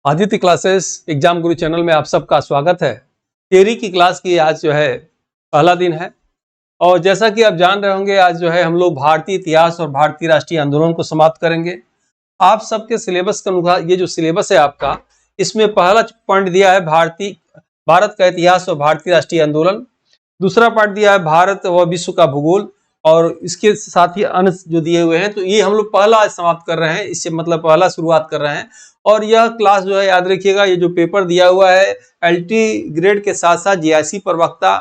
Aditya classes exam गुरु channel में आप सबका स्वागत है। थियरी की क्लास की आज जो है पहला दिन है और जैसा कि आप जान रहे होंगे आज जो है हम लोग भारतीय इतिहास और भारतीय राष्ट्रीय आंदोलन को समाप्त करेंगे। आप सबके सिलेबस के अनुसार ये जो सिलेबस है आपका, इसमें पहला पॉइंट दिया है भारत का इतिहास और भारतीय राष्ट्रीय आंदोलन। दूसरा पार्ट दिया है भारत व विश्व का भूगोल और इसके साथ ही अन्य जो दिए हुए हैं, तो ये हम लोग पहला आज समाप्त कर रहे हैं। इससे मतलब पहला शुरुआत कर रहे हैं और यह क्लास जो है याद रखिएगा, ये जो पेपर दिया हुआ है एलटी ग्रेड के साथ साथ जीआईसी प्रवक्ता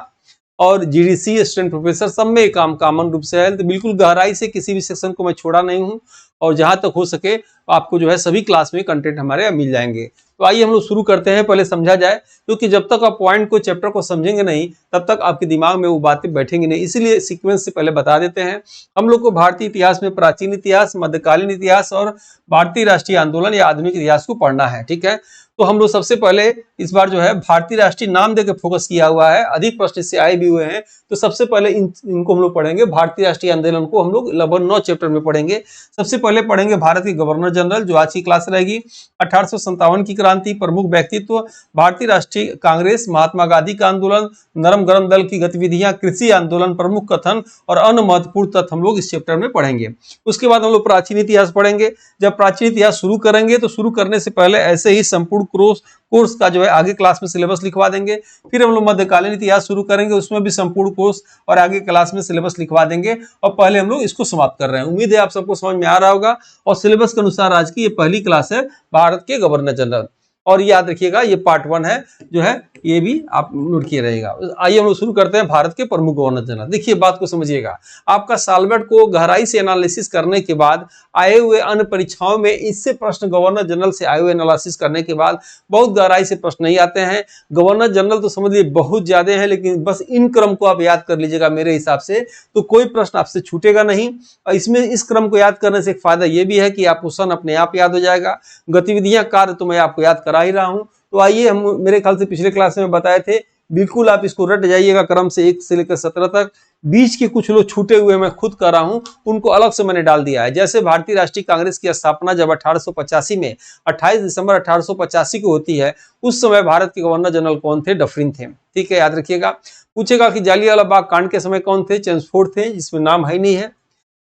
और जीडीसी असिस्टेंट प्रोफेसर सब में काम कॉमन रूप से है। तो बिल्कुल गहराई से किसी भी सेक्शन को मैं छोड़ा नहीं हूं और जहां तक हो सके आपको जो है सभी क्लास में कंटेंट हमारे मिल जाएंगे। तो आइए हम लोग शुरू करते हैं। पहले समझा जाए, क्योंकि जब तक आप पॉइंट को चैप्टर को समझेंगे नहीं तब तक आपके दिमाग में वो बातें बैठेंगी नहीं, इसीलिए सीक्वेंस से पहले बता देते हैं। हम लोग को भारतीय इतिहास में प्राचीन इतिहास, मध्यकालीन इतिहास और भारतीय राष्ट्रीय आंदोलन या आधुनिक इतिहास को पढ़ना है, ठीक है। तो हम लोग सबसे पहले इस बार जो है भारतीय राष्ट्रीय नाम देकर फोकस किया हुआ है, अधिक प्रश्न इससे आए भी हुए हैं। तो सबसे पहले इनको हम लोग पढ़ेंगे। भारतीय राष्ट्रीय आंदोलन को हम लोग लगभग 9 चैप्टर में पढ़ेंगे। सबसे पहले पढ़ेंगे भारत के गवर्नर जनरल, जो आज की क्लास रहेगी। 1857 की क्रांति, प्रमुख व्यक्तित्व, भारतीय राष्ट्रीय कांग्रेस, महात्मा गांधी का आंदोलन, नरम गरम दल की गतिविधियां, कृषि आंदोलन, प्रमुख कथन और अन्य महत्वपूर्ण तथ्य हम लोग इस चैप्टर में पढ़ेंगे। उसके बाद हम लोग प्राचीन इतिहास पढ़ेंगे। जब प्राचीन इतिहास शुरू करेंगे तो शुरू करने से पहले ऐसे ही संपूर्ण कोर्स का जो है आगे क्लास में सिलेबस लिखवा देंगे। फिर हम लोग मध्यकालीन इतिहास शुरू करेंगे, उसमें भी संपूर्ण कोर्स और आगे क्लास में सिलेबस लिखवा देंगे। और पहले हम लोग इसको समाप्त कर रहे हैं। उम्मीद है आप सबको समझ में आ रहा होगा। और सिलेबस के अनुसार आज की ये पहली क्लास है भारत के गवर्नर जनरल। और याद रखिएगा ये पार्ट 1 है जो है, ये भी आप नोट किए रहेगा। आइए हम लोग शुरू करते हैं भारत के प्रमुख गवर्नर जनरल। देखिए बात को समझिएगा, आपका सालबेट को गहराई से एनालिसिस करने के बाद आए हुए अन्य परीक्षाओं में इससे प्रश्न गवर्नर जनरल से आए हुए एनालिसिस करने के बाद बहुत गहराई से प्रश्न नहीं आते हैं। गवर्नर जनरल तो समझ लीजिए बहुत ज्यादा है, लेकिन बस इन क्रम को आप याद कर लीजिएगा मेरे हिसाब से, तो कोई प्रश्न आपसे छूटेगा नहीं। और इसमें इस क्रम को याद करने से एक फायदा यह भी है कि आप क्वेश्चन अपने आप याद हो जाएगा। गतिविधियां कार्य तो मैं आपको याद करा ही रहा हूं। तो आइए, हम मेरे ख्याल से पिछले क्लास में बताए थे, बिल्कुल आप इसको रट जाइएगा क्रम से 1 से लेकर 17 तक। बीच के कुछ लोग छूटे हुए मैं खुद कर रहा हूं, उनको अलग से मैंने डाल दिया है। जैसे भारतीय राष्ट्रीय कांग्रेस की स्थापना जब 1885 में 28 दिसंबर 1885 को होती है, उस समय भारत के गवर्नर जनरल कौन थे? डफरिन थे, ठीक है, याद रखिएगा। पूछेगा कि जालियांवाला बाग कांड के समय कौन थे? चेम्सफोर्ड थे, जिसमें नाम है ही नहीं है।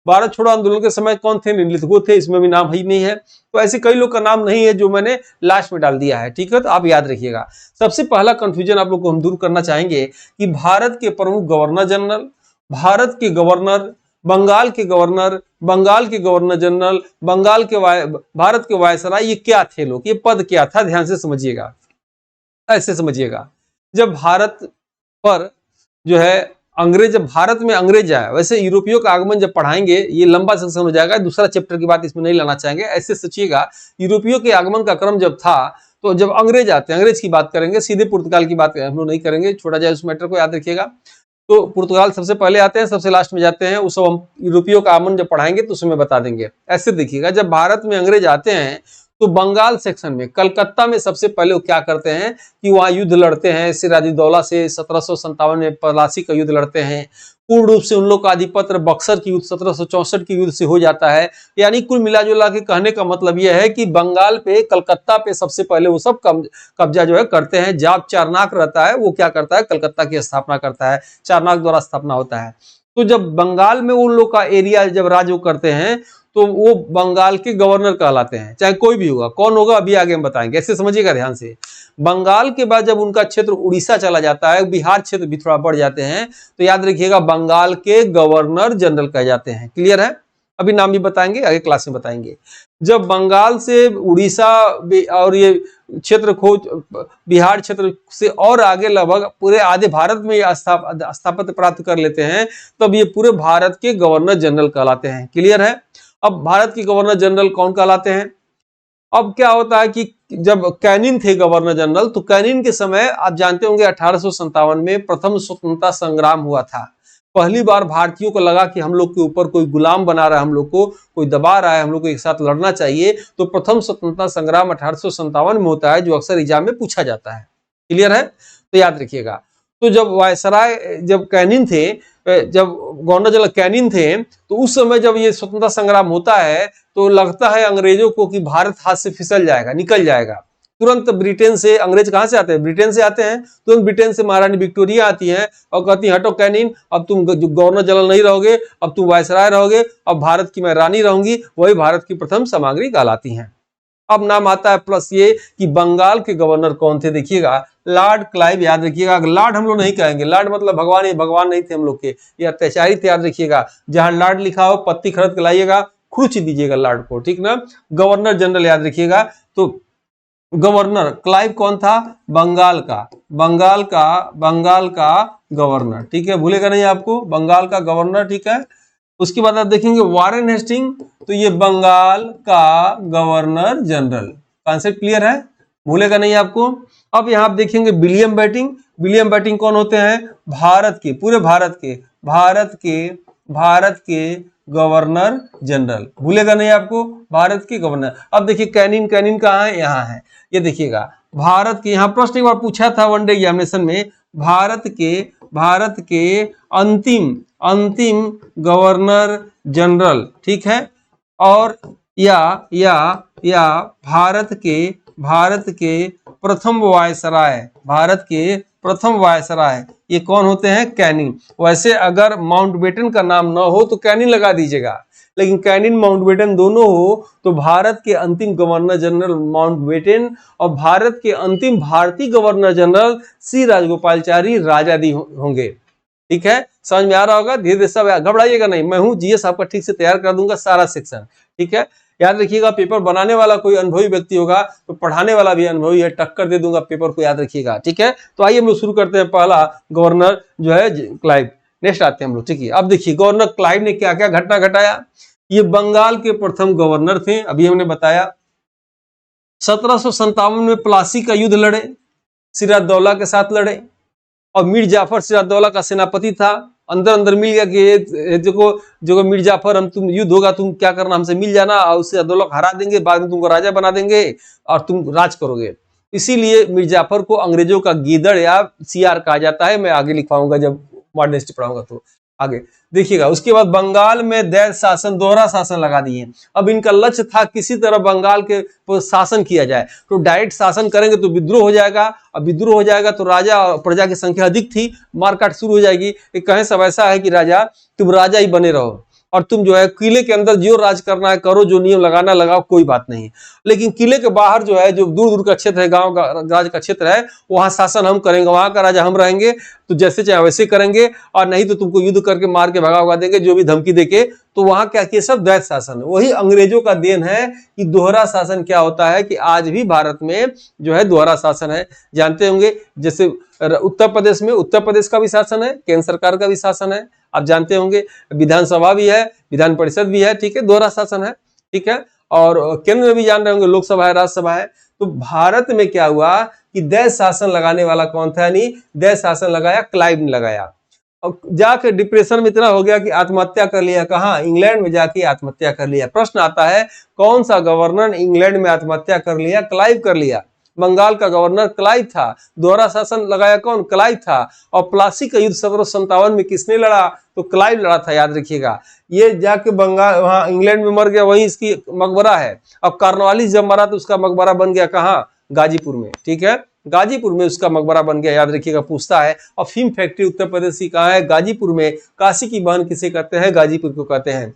भारत छोड़ो आंदोलन के समय कौन थे? लिथगो थे, इसमें भी नाम ही नहीं है। तो ऐसे कई लोग का नाम नहीं है जो मैंने लास्ट में डाल दिया है, ठीक है। तो आप याद रखिएगा। सबसे पहला कंफ्यूजन आप लोग को हम दूर करना चाहेंगे कि भारत के प्रमुख गवर्नर जनरल, भारत के गवर्नर, बंगाल के गवर्नर, बंगाल के गवर्नर जनरल, भारत के वायसराय, ये क्या थे लोग? ये पद क्या था? ध्यान से समझिएगा, ऐसे समझिएगा। जब भारत पर जो है जब भारत में अंग्रेज आए, वैसे यूरोपियों का आगमन जब पढ़ाएंगे, ये लंबा सेक्शन हो जाएगा, दूसरा चैप्टर की बात इसमें नहीं लाना चाहेंगे। ऐसे सोचिएगा, यूरोपियों के आगमन का क्रम जब था, तो जब अंग्रेज आते हैं, अंग्रेज की बात करेंगे, सीधे पुर्तगाल की बात हम लोग नहीं करेंगे, छोड़ा जाए उस मैटर को, याद रखिएगा। तो पुर्तगाल सबसे पहले आते हैं, सबसे लास्ट में जाते हैं। उस हम यूरोपियों का आगमन जब पढ़ाएंगे तो उसमें बता देंगे। ऐसे देखिएगा, जब भारत में अंग्रेज आते हैं तो बंगाल सेक्शन में, कलकत्ता में सबसे पहले वो क्या करते हैं कि वहां युद्ध लड़ते हैं सिराजुद्दौला से। 1757 में पलासी का युद्ध लड़ते हैं। पूर्ण रूप से उन लोग का आधिपत्य बक्सर की युद्ध 1764 की युद्ध से हो जाता है। यानी कुल मिलाजुला के कहने का मतलब यह है कि बंगाल पे, कलकत्ता पे सबसे पहले वो सब कब्जा जो है करते हैं। जब चारनाक रहता है, वो क्या करता है? कलकत्ता की स्थापना करता है, चारनाक द्वारा स्थापना होता है। तो जब बंगाल में उन लोग का एरिया जब राज करते हैं तो वो बंगाल के गवर्नर कहलाते हैं, चाहे कोई भी होगा। कौन होगा अभी आगे हम बताएंगे, ऐसे समझिएगा ध्यान से। बंगाल के बाद जब उनका क्षेत्र उड़ीसा चला जाता है, बिहार क्षेत्र भी थोड़ा बढ़ जाते हैं, तो याद रखिएगा बंगाल के गवर्नर जनरल कह जाते हैं। क्लियर है? अभी नाम भी बताएंगे, आगे क्लास में बताएंगे। जब बंगाल से उड़ीसा और ये क्षेत्र खोज बिहार क्षेत्र से और आगे लगभग पूरे आधे भारत में स्थापित प्राप्त कर लेते हैं, तब ये पूरे भारत के गवर्नर जनरल कहलाते हैं। क्लियर है? अब भारत के गवर्नर जनरल कौन कहलाते हैं? अब क्या होता है कि जब कैनिन थे गवर्नर जनरल, तो कैनिन के समय आप जानते होंगे 1857 में प्रथम स्वतंत्रता संग्राम हुआ था। पहली बार भारतीयों को लगा कि हम लोग के ऊपर कोई गुलाम बना रहा है, हम लोग को कोई दबा रहा है, हम लोग को एक साथ लड़ना चाहिए। तो प्रथम स्वतंत्रता संग्राम 1857 में होता है, जो अक्सर एग्जाम में पूछा जाता है। क्लियर है? तो याद रखिएगा। तो जब वायसराय, जब कैनिन थे, जब गवर्नर जनरल कैनिन थे, तो उस समय जब ये स्वतंत्रता संग्राम होता है तो लगता है अंग्रेजों को कि भारत हाथ से फिसल जाएगा, निकल जाएगा। तुरंत ब्रिटेन से अंग्रेज कहां से आते हैं? ब्रिटेन से आते हैं। तुरंत ब्रिटेन से महारानी विक्टोरिया आती है और कहती है हटो कैनिन, अब तुम गवर्नर जनरल नहीं रहोगे, अब तुम वायसराय रहोगे, अब भारत की मैं रानी रहूंगी। वही भारत की प्रथम सामग्री कहलाती हैं। अब नाम आता है प्लस ये कि बंगाल के गवर्नर कौन थे, देखिएगा लॉर्ड क्लाइव, याद रखिएगा। लॉर्ड हम लोग नहीं कहेंगे, लॉर्ड मतलब भगवान, ही भगवान नहीं थे हम लोग के, ये अत्याचारी थे, याद रखिएगा। जहां लॉर्ड लिखा हो पत्ती खरीद के लाइएगा, खुर्च दीजिएगा लॉर्ड को, ठीक ना। गवर्नर जनरल याद रखिएगा। तो गवर्नर क्लाइव कौन था? बंगाल का, बंगाल का गवर्नर, ठीक है, भूलेगा नहीं आपको, बंगाल का गवर्नर, ठीक है। उसके बाद आप देखेंगे वारेन हेस्टिंग, तो ये बंगाल का गवर्नर जनरल, कॉन्सेप्ट क्लियर है, भूलेगा नहीं आपको। अब यहां आप देखेंगे विलियम बेटिंग, विलियम बेटिंग कौन होते हैं? भारत के, पूरे भारत के गवर्नर जनरल, भूलेगा नहीं आपको, भारत के गवर्नर। अब देखिए कैनिन, कैनिन कहाँ है? यहाँ है, ये देखिएगा भारत के, यहाँ प्रश्न एक बार पूछा था वनडे एग्जामिनेशन में, भारत के अंतिम गवर्नर जनरल, ठीक है। और या भारत के प्रथम वायसराय, भारत के प्रथम वायसराय, ये कौन होते हैं? कैनिन। वैसे अगर माउंटबेटन का नाम ना हो तो कैनिन लगा दीजिएगा, लेकिन कैनिन माउंटबेटन दोनों हो तो भारत के अंतिम गवर्नर जनरल माउंटबेटन और भारत के अंतिम भारतीय गवर्नर जनरल सी राजगोपालचारी राजादी होंगे, ठीक है। समझ में आ रहा होगा, धीरे धीरे सब, घबराइएगा नहीं, मैं हूं, जीएस आपका ठीक से तैयार कर दूंगा सारा सेक्शन, ठीक है। याद रखिएगा पेपर बनाने वाला कोई अनुभवी व्यक्ति होगा तो पढ़ाने वाला भी अनुभवी है, टक्कर दे दूंगा पेपर को, याद रखिएगा, ठीक है। तो आइए हम लोग शुरू करते हैं, पहला गवर्नर जो है क्लाइव, नेक्स्ट आते हैं हम लोग, ठीक है। अब देखिए गवर्नर क्लाइव ने क्या क्या घटना घटाया। ये बंगाल के प्रथम गवर्नर थे, अभी हमने बताया। 1757 में प्लासी का युद्ध लड़े, सिराजदौला के साथ लड़े, और मीर जाफर सिराजदौला का सेनापति था। अंदर मिल गया कि जो मीर जाफर, हम तुम युद्ध होगा, तुम क्या करना, हमसे मिल जाना, और सिराजदौला को हरा देंगे, बाद में तुमको राजा बना देंगे और तुम राज करोगे। इसीलिए मीर जाफर को अंग्रेजों का गीदड़ या सियार कहा जाता है। मैं आगे लिखवाऊंगा जब मॉडर्न हिस्ट्री पढ़ाऊंगा तो आगे देखिएगा। उसके बाद बंगाल में दैत शासन, दोहरा शासन लगा दिए। अब इनका लक्ष्य था किसी तरह बंगाल के शासन किया जाए। तो डायरेक्ट शासन करेंगे तो विद्रोह हो जाएगा, अब विद्रोह हो जाएगा तो राजा और प्रजा की संख्या अधिक थी, मारकाट शुरू हो जाएगी। कहें सब ऐसा है कि राजा, तुम राजा ही बने रहो और तुम जो है किले के अंदर जो राज करना है करो, जो नियम लगाना लगाओ, कोई बात नहीं। लेकिन किले के बाहर जो है, जो दूर दूर का क्षेत्र है, गांव का राज का क्षेत्र है, वहां शासन हम करेंगे, वहां का राजा हम रहेंगे, तो जैसे चाहे वैसे करेंगे, और नहीं तो तुमको युद्ध करके मार के भगा देंगे, जो भी धमकी देके। तो वहां क्या किया, सब द्वैत शासन है। वही अंग्रेजों का देन है कि दोहरा शासन क्या होता है, कि आज भी भारत में जो है दोहरा शासन है। जानते होंगे जैसे उत्तर प्रदेश में, उत्तर प्रदेश का भी शासन है, केंद्र सरकार का भी शासन है, आप जानते होंगे, विधानसभा भी है, विधान परिषद भी है, ठीक है, दोहरा शासन है, ठीक है। और केंद्र में भी जान रहे होंगे, लोकसभा है, राज्यसभा है। तो भारत में क्या हुआ कि द्वैत शासन लगाने वाला कौन था, यानी द्वैत शासन लगाया क्लाइव ने लगाया। और जाके डिप्रेशन में इतना हो गया कि आत्महत्या कर लिया। कहाँ? इंग्लैंड में जाके आत्महत्या कर लिया। प्रश्न आता है कौन सा गवर्नर इंग्लैंड में आत्महत्या कर लिया? क्लाइव कर लिया। बंगाल का गवर्नर क्लाइव था। दोहरा शासन लगाया कौन? क्लाइव था। और प्लासी का युद्ध 1757 में किसने लड़ा? तो क्लाइव लड़ा था, याद रखिएगा। ये जाके बंगाल, वहां इंग्लैंड में मर गया, वहीं इसकी मकबरा है। अब कार्नवालिस जब मरा तो उसका मकबरा बन गया कहाँ? गाजीपुर में, ठीक है, गाजीपुर में उसका मकबरा बन गया, याद रखिएगा, पूछता है। और फिल्म फैक्ट्री उत्तर प्रदेश की कहाँ है? गाजीपुर में। काशी की बहन किसे कहते हैं? गाजीपुर को कहते हैं।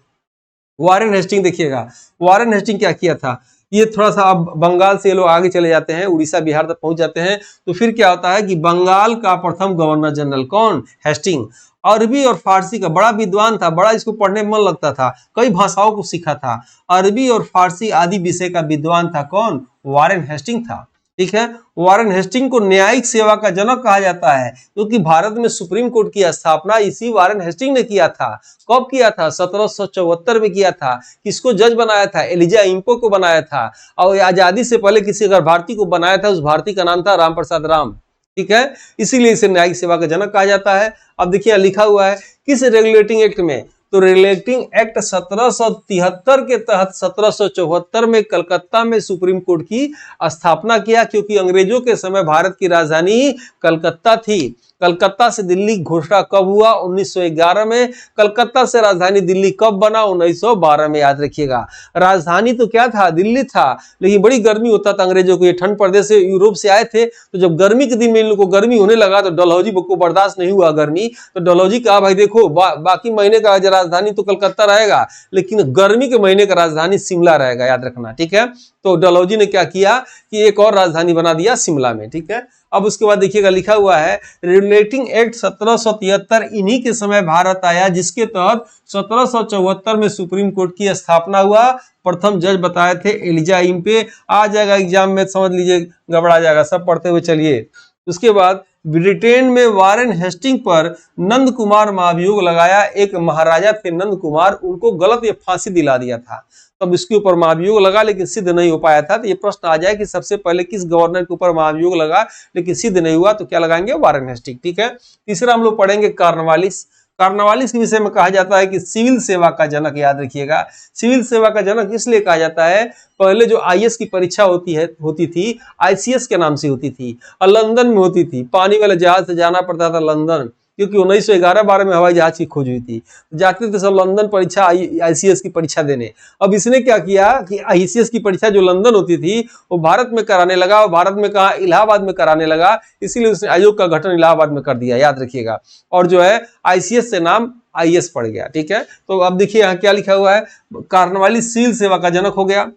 वारेन हेस्टिंग देखिएगा, वारेन हेस्टिंग क्या किया था, ये थोड़ा सा, अब बंगाल से ये लोग आगे चले जाते हैं, उड़ीसा बिहार तक पहुंच जाते हैं। तो फिर क्या होता है कि बंगाल का प्रथम गवर्नर जनरल कौन? हेस्टिंग। अरबी और फारसी का बड़ा विद्वान था, बड़ा इसको पढ़ने में मन लगता था, कई भाषाओं को सीखा था। अरबी और फारसी आदि विषय का विद्वान था कौन? वारेन हेस्टिंग था, ठीक है। वारेन हेस्टिंग को न्यायिक सेवा का जनक कहा जाता है, क्योंकि भारत में सुप्रीम कोर्ट की स्थापना इसी वारेन हेस्टिंग ने किया था। कब किया था? 1774 में किया था। किसको जज बनाया था? एलिजा इंपो को बनाया था। और आजादी से पहले किसी अगर भारतीय को बनाया था, उस भारतीय का नाम था राम प्रसाद राम, ठीक है। इसीलिए इसे न्यायिक सेवा का जनक कहा जाता है। अब देखिए लिखा हुआ है किस रेगुलेटिंग एक्ट में, तो रेगुलेटिंग एक्ट 1773 के तहत 1774 में कलकत्ता में सुप्रीम कोर्ट की स्थापना किया, क्योंकि अंग्रेजों के समय भारत की राजधानी कलकत्ता थी। कलकत्ता से दिल्ली घोषणा कब हुआ? 1911 में। कलकत्ता से राजधानी दिल्ली कब बना? 1912 में। याद रखिएगा, राजधानी तो क्या था? दिल्ली था, लेकिन बड़ी गर्मी होता था अंग्रेजों को। ये ठंड प्रदेश से यूरोप से आए थे, तो जब गर्मी के दिन में इन लोगों को गर्मी होने लगा तो डलहौजी को बर्दाश्त नहीं हुआ गर्मी, तो डलहौजी कहा भाई देखो बाकी महीने का राजधानी तो कलकत्ता रहेगा, लेकिन गर्मी के महीने का राजधानी शिमला रहेगा। याद रखना, ठीक है। तो डलहौजी ने क्या किया कि एक और राजधानी बना दिया शिमला में, ठीक है। अब उसके बाद देखिएगा लिखा हुआ है रेगुलेटिंग एक्ट 1773 इन्हीं के समय भारत आया, जिसके तहत 1774 में सुप्रीम कोर्ट की स्थापना हुआ। प्रथम जज बताए थे एलिजा इम्पे। आ जाएगा एग्जाम में, समझ लीजिए, गड़बड़ा जाएगा, सब पढ़ते हुए चलिए। उसके बाद ब्रिटेन में वारेन हेस्टिंग पर नंद कुमार महाभियोग लगाया। एक महाराजा थे नंद कुमार, उनको गलत ये फांसी दिला दिया था, तब इसके ऊपर महाभियोग लगा, लेकिन सिद्ध नहीं हो पाया था। तो ये प्रश्न आ जाए कि सबसे पहले किस गवर्नर के ऊपर महाभियोग लगा लेकिन सिद्ध नहीं हुआ, तो क्या लगाएंगे? वारेन हेस्टिंग, ठीक है। तीसरा हम लोग पढ़ेंगे कॉर्नवालिस। कॉर्नवालिस के विषय में कहा जाता है कि सिविल सेवा का जनक। याद रखिएगा, सिविल सेवा का जनक इसलिए कहा जाता है, पहले जो आईएएस की परीक्षा होती थी आईसीएस के नाम से होती थी और लंदन में होती थी। पानी वाले जहाज से जाना पड़ता था लंदन, क्योंकि 1911-12 में हवाई जहाज की खोज हुई थी। जाते थे सब लंदन परीक्षा, आईसीएस की परीक्षा देने। अब इसने क्या किया कि आईसीएस की परीक्षा जो लंदन होती थी वो भारत में कराने लगा, और भारत में कहा? इलाहाबाद में कराने लगा, इसीलिए उसने आयोग का गठन इलाहाबाद में कर दिया। याद रखिएगा, और जो है आईसीएस से नाम आईएएस पड़ गया, ठीक है। तो अब देखिए यहाँ क्या लिखा हुआ है, कॉर्नवालिस सिविल सेवा का जनक हो गया।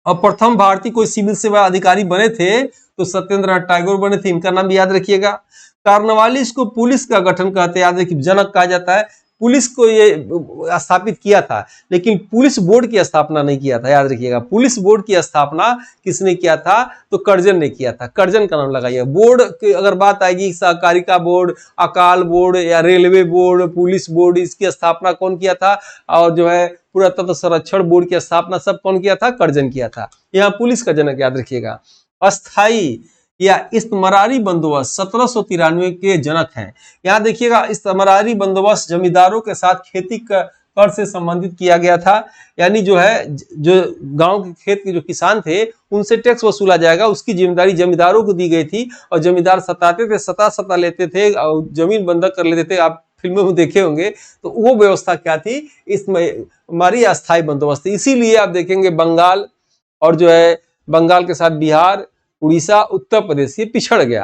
और प्रथम भारतीय कोई सिविल सेवा अधिकारी बने थे तो सत्येंद्रनाथ टैगोर बने थे, इनका नाम भी याद रखिएगा। कॉर्नवालिस को पुलिस का गठन कहते हैं, याद रखिए, जनक कहा जाता है। पुलिस को ये स्थापित किया था, लेकिन पुलिस बोर्ड की स्थापना नहीं किया था। याद रखिएगा, पुलिस बोर्ड की स्थापना किसने किया था? तो कर्जन ने किया था। कर्जन का नाम लगाइए। बोर्ड की अगर बात आएगी, सहकारिता बोर्ड, अकाल बोर्ड या रेलवे बोर्ड, पुलिस बोर्ड, इसकी स्थापना कौन किया था? और जो है पुरातत्व संरक्षण बोर्ड की स्थापना सब कौन किया था? कर्जन किया था। यहाँ पुलिस का जनक याद रखिएगा। अस्थाई या इस्तमरारी बंदोबस्त 1793 के जनक हैं। यहाँ देखिएगा, इस्तमरारी बंदोबस्त जमींदारों के साथ खेती कर से संबंधित किया गया था। यानी जो है, जो गांव के खेत के जो किसान थे उनसे टैक्स वसूला जाएगा, उसकी जिम्मेदारी जमींदारों को दी गई थी। और जमींदार सताते थे, सता लेते थे और जमीन बंधक कर लेते थे। आप फिल्मों में देखे होंगे, तो वो व्यवस्था क्या थी? इसमें हमारी अस्थायी बंदोबस्त। इसीलिए आप देखेंगे बंगाल और जो है बंगाल के साथ बिहार, उड़ीसा, उत्तर प्रदेश ये पिछड़ गया,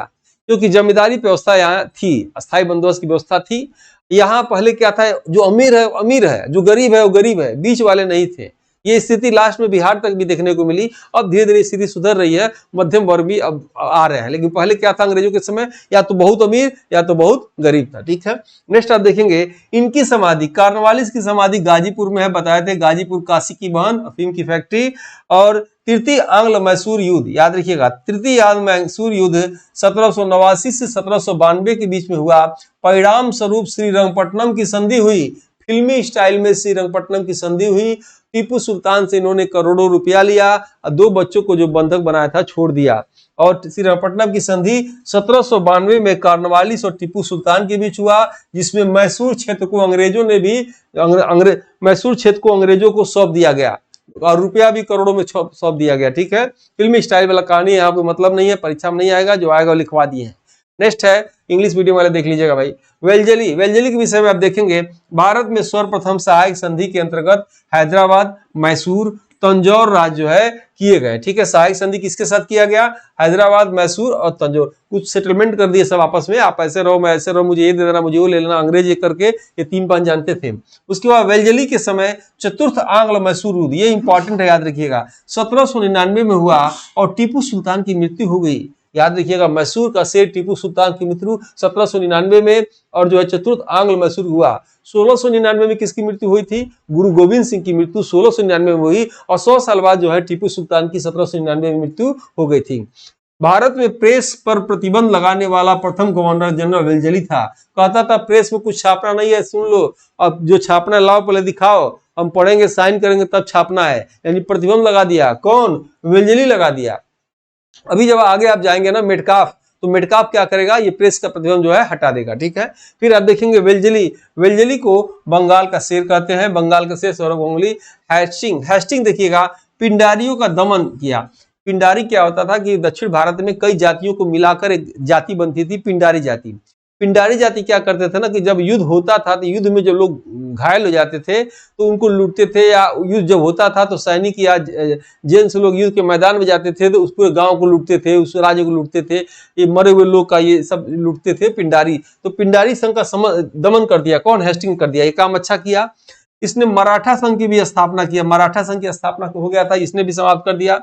क्योंकि जमींदारी व्यवस्था यहाँ थी, अस्थायी बंदोबस्त की व्यवस्था थी। यहाँ पहले क्या था? जो अमीर है अमीर है, जो गरीब है वो गरीब है, बीच वाले नहीं थे। ये स्थिति लास्ट में बिहार तक भी देखने को मिली। अब धीरे धीरे स्थिति सुधर रही है, मध्यम वर्ग भी अब आ रहे हैं, लेकिन पहले क्या था अंग्रेजों के समय? या तो बहुत अमीर या तो बहुत गरीब था, ठीक है। नेक्स्ट आप देखेंगे इनकी समाधि, कॉर्नवालिस की समाधि गाजीपुर में है। बताए थे गाजीपुर काशी की बहन, अफीम की फैक्ट्री। और तृतीय आंग्ल मैसूर युद्ध, याद रखिएगा, तृतीय आंग्ल मैसूर युद्ध 1789 से 1792 के बीच में हुआ। परिणाम स्वरूप श्रीरंगपट्टनम की संधि हुई। फिल्मी स्टाइल में श्रीरंगपट्टनम की संधि हुई। टीपू सुल्तान से इन्होंने करोड़ों रुपया लिया और 2 बच्चों को जो बंधक बनाया था छोड़ दिया। और श्रीरंगपट्टनम की संधि 1792 में कॉर्नवालिस और टीपू सुल्तान के बीच हुआ, जिसमें मैसूर क्षेत्र को अंग्रेजों ने भी मैसूर क्षेत्र को अंग्रेजों को सौंप दिया गया और रुपया भी करोड़ों में सौंप दिया गया, ठीक है। फिल्मी स्टाइल वाला कहानी यहाँ पे मतलब नहीं है, परीक्षा में नहीं आएगा, जो आएगा वो लिखवा दिए हैं। नेक्स्ट है इंग्लिश मीडियम वाले, देख लीजिएगा भाई, वेलजली। वेलजली के विषय में आप देखेंगे, भारत में सर्वप्रथम सहायक संधि के अंतर्गत हैदराबाद, मैसूर, तंजौर राज्य जो है किए गए, ठीक है। सहायक संधि किसके साथ किया गया? हैदराबाद, मैसूर और तंजौर। कुछ सेटलमेंट कर दिए सब आपस में, आप ऐसे रहो मैं ऐसे रहो, मुझे ये दे देना, मुझे वो ले लेना, अंग्रेज ये करके ये 3 पांच जानते थे। उसके बाद वेलजली के समय चतुर्थ आंग्ल मैसूर युद्ध, ये इंपॉर्टेंट है, याद रखिएगा, 1799 में हुआ और टीपू सुल्तान की मृत्यु हो गई। याद रखिएगा, मैसूर का शेर टीपू सुल्तान की मृत्यु 1799 में, और जो है चतुर्थ आंग्ल मैसूर हुआ। 1699 में किसकी मृत्यु हुई थी? गुरु गोविंद सिंह की मृत्यु 1699 में हुई, और 100 साल बाद जो है टीपू सुल्तान की 1799 में मृत्यु हो गई थी। भारत में प्रेस पर प्रतिबंध लगाने वाला प्रथम गवर्नर जनरल वेलजली था। कहता था प्रेस में कुछ छापना नहीं है, सुन लो, अब जो छापना लाओ पहले दिखाओ, हम पढ़ेंगे साइन करेंगे तब छापना है। यानी प्रतिबंध लगा दिया, कौन? वेलजली लगा दिया। अभी जब आगे आप जाएंगे ना मेटकाफ, तो मेटकाफ क्या करेगा? ये प्रेस का प्रतिबंध जो है हटा देगा, ठीक है। फिर आप देखेंगे वेलजली, वेलजली को बंगाल का शेर कहते हैं, बंगाल का शेर सौरभ गांगुली। हेस्टिंग देखिएगा, पिंडारियों का दमन किया। पिंडारी क्या होता था कि दक्षिण भारत में कई जातियों को मिलाकर एक जाति बनती थी, पिंडारी जाति। पिंडारी जाति क्या करते थे ना कि जब युद्ध होता था तो युद्ध में जब लोग घायल हो जाते थे तो उनको लूटते थे, या युद्ध जब होता था तो सैनिक या जेंट्स लोग युद्ध के मैदान में जाते थे तो उस पूरे गांव को लूटते थे, उस राज्य को लूटते थे, ये मरे हुए लोग का ये सब लूटते थे पिंडारी। तो पिंडारी संघ का दमन कर दिया कौन? हेस्टिंग कर दिया। ये काम अच्छा किया। इसने मराठा संघ की भी स्थापना किया, मराठा संघ की स्थापना हो गया था, इसने भी समाप्त कर दिया।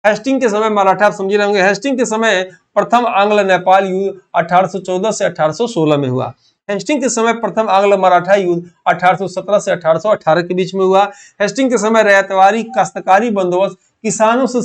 हेस्टिंग के समय मराठा, आप समझ रहे होंगे, हेस्टिंग के समय प्रथम आंग्ल नेपाल युद्ध 1814 से 1816 में हुआ। हेस्टिंग के समय प्रथम आंग्ल मराठा युद्ध 1817 से 1818 के बीच में हुआ। हेस्टिंग के समय रैयतवारी काश्तकारी बंदोबस्त किसानों से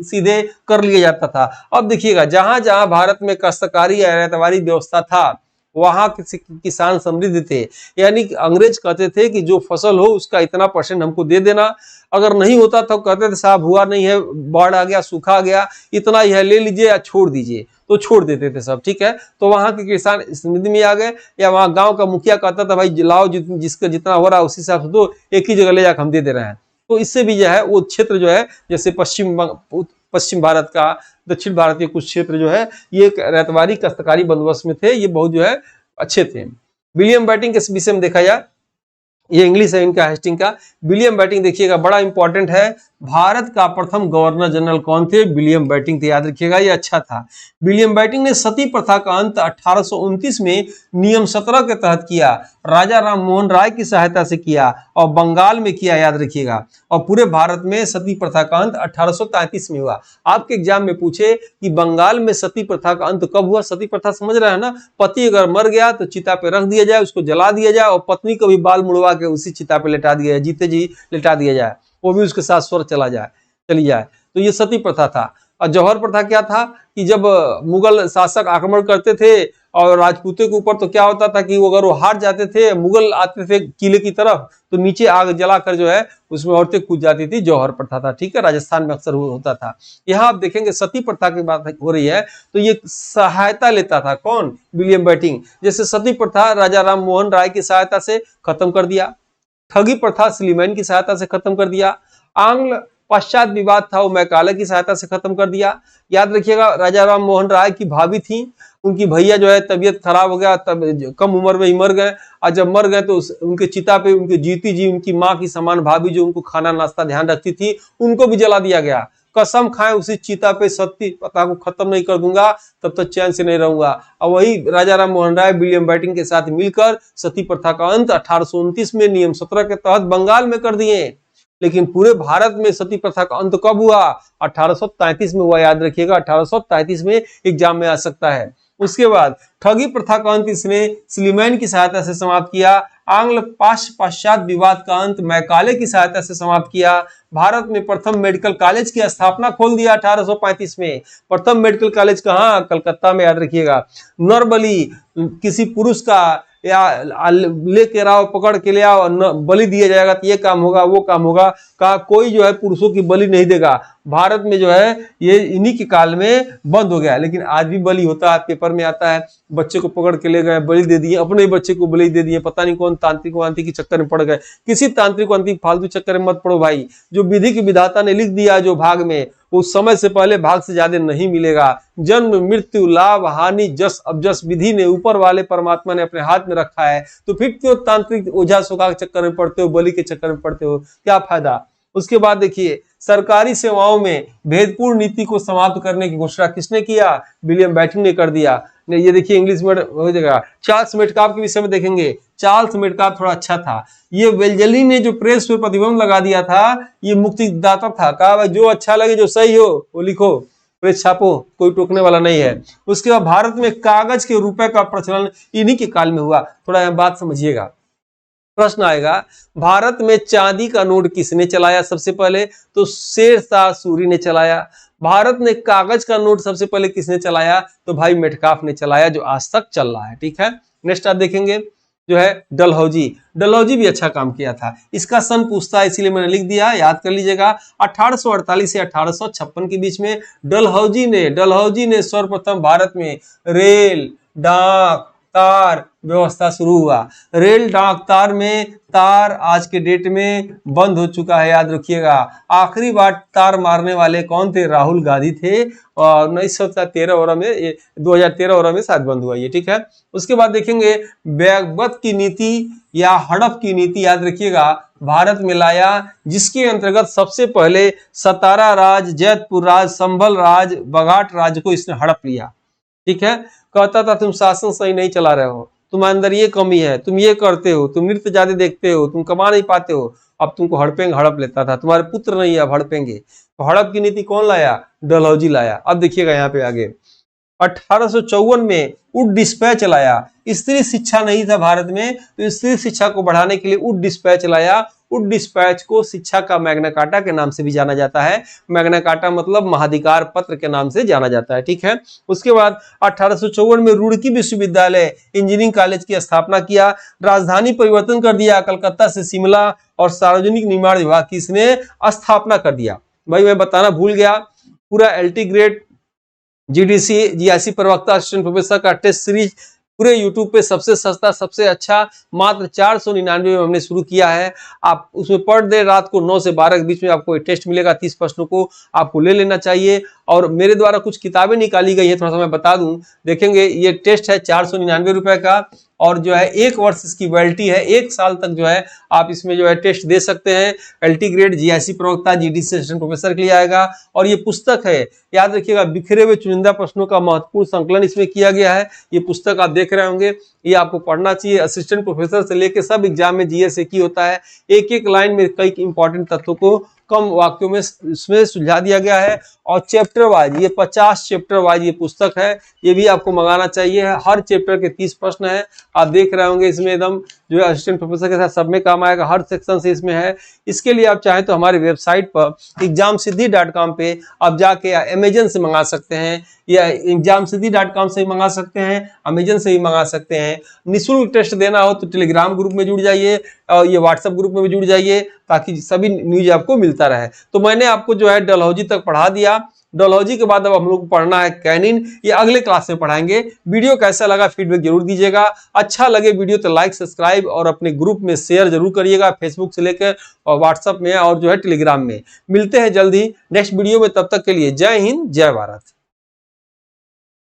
सीधे कर लिया जाता था। अब देखिएगा, जहां जहां भारत में काश्तकारी या रैयतवारी व्यवस्था था वहां किसान समृद्ध थे, यानी अंग्रेज कहते थे कि जो फसल हो उसका इतना % हमको दे देना, अगर नहीं होता तो कहते थे साहब हुआ नहीं है, बाढ़ आ गया, सूखा आ गया, इतना ही है, ले लीजिए या छोड़ दीजिए, तो छोड़ देते थे सब, ठीक है। तो वहां के किसान समृद्धि में आ गए। या वहां गांव का मुखिया कहता था भाई लाओ जिसका जितना हो रहा है उसी हिसाब से दो, एक ही जगह ले जाकर हम दे रहे हैं। तो इससे भी जो है वो क्षेत्र जो है, जैसे पश्चिम भारत का, दक्षिण भारत के कुछ क्षेत्र जो है ये रैयतवारी काश्तकारी बंदोबस्त में थे, ये बहुत जो है अच्छे थे। विलियम बेंटिंक के विषय में देखा जाए, ये इंग्लिश है इनका हेस्टिंग का। विलियम बेंटिंक देखिएगा बड़ा इंपॉर्टेंट है। भारत का प्रथम गवर्नर जनरल कौन थे? विलियम बेंटिंक थे, याद रखिएगा, ये अच्छा था। विलियम बेंटिंक ने सती प्रथा का अंत 1829 में नियम 17 के तहत किया, राजा राम मोहन राय की सहायता से किया और बंगाल में किया, याद रखिएगा। और पूरे भारत में सती प्रथा का अंत 1833 में हुआ। आपके एग्जाम में पूछे कि बंगाल में सती प्रथा का अंत कब हुआ? सती प्रथा समझ रहे हैं ना, पति अगर मर गया तो चिता पे रख दिया जाए, उसको जला दिया जाए और पत्नी को भी बाल मुड़वा के उसी चिता पे लेटा दिया जाए, जीते जी लेटा दिया जाए, वो भी उसके साथ स्वर्ग चली जाए। तो ये सती प्रथा था। और जौहर प्रथा क्या था कि जब मुगल शासक आक्रमण करते थे और राजपूतों के ऊपर, तो क्या होता था कि वो अगर वो हार जाते थे, मुगल आते थे किले की तरफ, तो नीचे आग जलाकर जो है उसमें औरतें कूद जाती थी, जौहर प्रथा था, ठीक है। राजस्थान में अक्सर होता था। यहाँ आप देखेंगे सती प्रथा की बात हो रही है, तो ये सहायता लेता था कौन? William Bentinck. जैसे सती प्रथा राजा राम मोहन राय की सहायता से खत्म कर दिया, ठगी प्रथा स्लीमैन की सहायता से खत्म कर दिया, आंग्ल पश्चात विवाद था वो मैकाले की सहायता से खत्म कर दिया। याद रखिएगा, राजा राम मोहन राय की भाभी थी, उनकी भैया जो है तबीयत खराब हो गया, तब कम उम्र में ही मर गए, और जब मर गए तो उनके चिता पे उनकी जीती जी उनकी माँ की समान भाभी जो उनको खाना नाश्ता ध्यान रखती थी, उनको भी जला दिया गया। कसम खाए उसी चिता पे सती प्रथा को खत्म नहीं कर दूंगा तब तक चैन से नहीं रहूंगा। और वही राजा राम मोहन राय विलियम बेंटिंक के साथ मिलकर सती प्रथा का अंत 1829 में नियम 17 के तहत बंगाल में कर दिए। लेकिन पूरे भारत में सती प्रथा का अंत कब हुआ? 1833 में हुआ, याद रखिएगा, 1833 में एग्जाम में आ सकता है। उसके बाद ठगी प्रथा का अंत इसने स्लीमैन की सहायता से समाप्त किया। आंग्ल पश्चात विवाद का अंत मैकाले की सहायता से समाप्त किया। भारत में प्रथम मेडिकल कॉलेज की स्थापना खोल दिया 1835 में। प्रथम मेडिकल कॉलेज कहाँ? कलकत्ता में, याद रखिएगा। नरबली, किसी पुरुष का या लेके आओ, पकड़ के ले आओ, बलि दिया जाएगा तो ये काम होगा वो काम होगा, का कोई जो है पुरुषों की बलि नहीं देगा। भारत में जो है ये इन्हीं के काल में बंद हो गया, लेकिन आज भी बलि होता है, पेपर में आता है, बच्चे को पकड़ के ले गए, बलि दे दिए, अपने ही बच्चे को बलि दे दिए, पता नहीं कौन तांत्रिक वांत्रिक के चक्कर में पड़ गए। किसी तांत्रिक वांत्रिक फालतू चक्कर में मत पड़ो भाई। जो विधि की विधाता ने लिख दिया जो भाग में, उस समय से पहले भाग से ज्यादा नहीं मिलेगा। जन्म मृत्यु लाभ हानि जस अब जस विधि ने ऊपर वाले परमात्मा ने अपने हाथ में रखा है, तो फिर क्यों तांत्रिक ओझा सोखा के चक्कर में पड़ते हो, बलि के चक्कर में पड़ते हो, क्या फायदा। उसके बाद देखिए, सरकारी सेवाओं में भेदपूर्ण नीति को समाप्त करने की घोषणा किसने किया? विलियम बेंटिंक ने कर दिया। ये देखिए इंग्लिश में हो जाएगा। चार्ल्स मेटकाफ के विषय में देखेंगे, चार्ल्स मेटकाफ थोड़ा अच्छा था। ये वेल्जली ने जो प्रेस पे प्रतिबंध लगा दिया था, ये मुक्तिदाता था, कहा भाई जो अच्छा लगे जो सही हो वो लिखो, प्रेस छापो, कोई टोकने वाला नहीं है। उसके बाद भारत में कागज के रुपए का प्रचलन इन्हीं के काल में हुआ। थोड़ा यह बात समझिएगा, प्रश्न आएगा, भारत में चांदी का नोट किसने चलाया सबसे पहले? तो शेरशाह सूरी ने चलाया। भारत में कागज का नोट सबसे पहले किसने चलाया? तो भाई मेटकाफ ने चलाया, जो आज तक चल रहा है, ठीक है। नेक्स्ट आप देखेंगे जो है डलहौजी। डलहौजी भी अच्छा काम किया था। इसका सन पूछता है, इसीलिए मैंने लिख दिया, याद कर लीजिएगा। 1848 से 1856 के बीच में डलहौजी ने सर्वप्रथम भारत में रेल, डाक, तार, व्यवस्था शुरू हुआ। रेल डाक तार में तार आज के डेट में बंद हो चुका है, याद रखिएगा। आखिरी बार तार मारने वाले कौन थे? राहुल गांधी थे, और 1913 में 2013 में शायद बंद हुआ ये, ठीक है। उसके बाद देखेंगे बैगवत की नीति या हड़प की नीति, याद रखिएगा, भारत में लाया, जिसके अंतर्गत सबसे पहले सतारा राज, जैतपुर राज, संभल राज, बघाट राज को इसने हड़प लिया, ठीक है। कहता था तुम शासन सही नहीं चला रहे हो, तुम्हारे अंदर ये कमी है, तुम ये करते हो, तुम नृत्य ज्यादा देखते हो, तुम कमा नहीं पाते हो, अब तुमको हड़पेंगे, हड़प लेता था, तुम्हारे पुत्र नहीं है अब हड़पेंगे। तो हड़प की नीति कौन लाया? डलहौजी लाया। अब देखिएगा यहाँ पे आगे 1854 में उड डिस्पैच लाया। स्त्री शिक्षा नहीं था भारत में, तो स्त्री शिक्षा को बढ़ाने के लिए उड डिस्पैच लाया। उड डिस्पैच को शिक्षा का मैग्ना कार्टा के नाम से भी जाना जाता है। मैग्ना कार्टा मतलब महाधिकार पत्र के नाम से जाना जाता है, ठीक है। उसके बाद 1854 में रुड़की विश्वविद्यालय इंजीनियरिंग कॉलेज की स्थापना किया। राजधानी परिवर्तन कर दिया, कलकत्ता से शिमला, और सार्वजनिक निर्माण विभाग की इसने स्थापना कर दिया। भाई मैं बताना भूल गया, पूरा एलटी ग्रेड, जीडीसी, जीआईसी प्रवक्ता, असिस्टेंट प्रोफेसर का टेस्ट सीरीज पूरे यूट्यूब पे सबसे सस्ता, सबसे अच्छा, मात्र 499 में हमने शुरू किया है। आप उसमें पर डे रात को 9 से 12 के बीच में आपको टेस्ट मिलेगा। 30 प्रश्नों को आपको ले लेना चाहिए। और मेरे द्वारा कुछ किताबें निकाली गई है, थोड़ा सा मैं बता दूं। देखेंगे ये टेस्ट है 499 रुपए का, और जो है 1 वर्ष इसकी वैलिडिटी है, 1 साल तक जो है आप इसमें जो है टेस्ट दे सकते हैं। एलटी ग्रेड, जीआईसी प्रवक्ता, जीडीसी असिस्टेंट प्रोफेसर के लिए आएगा। और ये पुस्तक है, याद रखिएगा, बिखरे हुए चुनिंदा प्रश्नों का महत्वपूर्ण संकलन इसमें किया गया है। ये पुस्तक आप देख रहे होंगे, ये आपको पढ़ना चाहिए। असिस्टेंट प्रोफेसर से लेकर सब एग्जाम में जीएस की होता है। एक एक लाइन में कई इंपॉर्टेंट तत्वों को कम वाक्यों में इसमें सुझा दिया गया है। और चैप्टर वाइज ये 50 चैप्टर वाइज ये पुस्तक है, ये भी आपको मंगाना चाहिए। हर चैप्टर के 30 प्रश्न है, आप देख रहे होंगे इसमें एकदम जो है असिस्टेंट प्रोफेसर के साथ सब में काम आएगा, हर सेक्शन से इसमें है। इसके लिए आप चाहें तो हमारी वेबसाइट पर examsiddhi.com पे आप जाके अमेजन से मंगा सकते हैं, या examsiddhi.com से भी मंगा सकते हैं, अमेजन से भी मंगा सकते हैं। निःशुल्क टेस्ट देना हो तो टेलीग्राम ग्रुप में जुड़ जाइए, और ये व्हाट्सएप ग्रुप में भी जुड़ जाइए, ताकि सभी न्यूज आपको मिलता रहे। तो मैंने आपको जो है डलहौजी तक पढ़ा दिया। डलहौजी के बाद अब हम लोग को पढ़ना है कैनिन, ये अगले क्लास में पढ़ाएंगे। वीडियो कैसा लगा फीडबैक जरूर दीजिएगा। अच्छा लगे वीडियो तो लाइक, सब्सक्राइब और अपने ग्रुप में शेयर जरूर करिएगा, फेसबुक से लेकर और व्हाट्सएप में और जो है टेलीग्राम में। मिलते हैं जल्द ही नेक्स्ट वीडियो में, तब तक के लिए जय हिंद, जय भारत।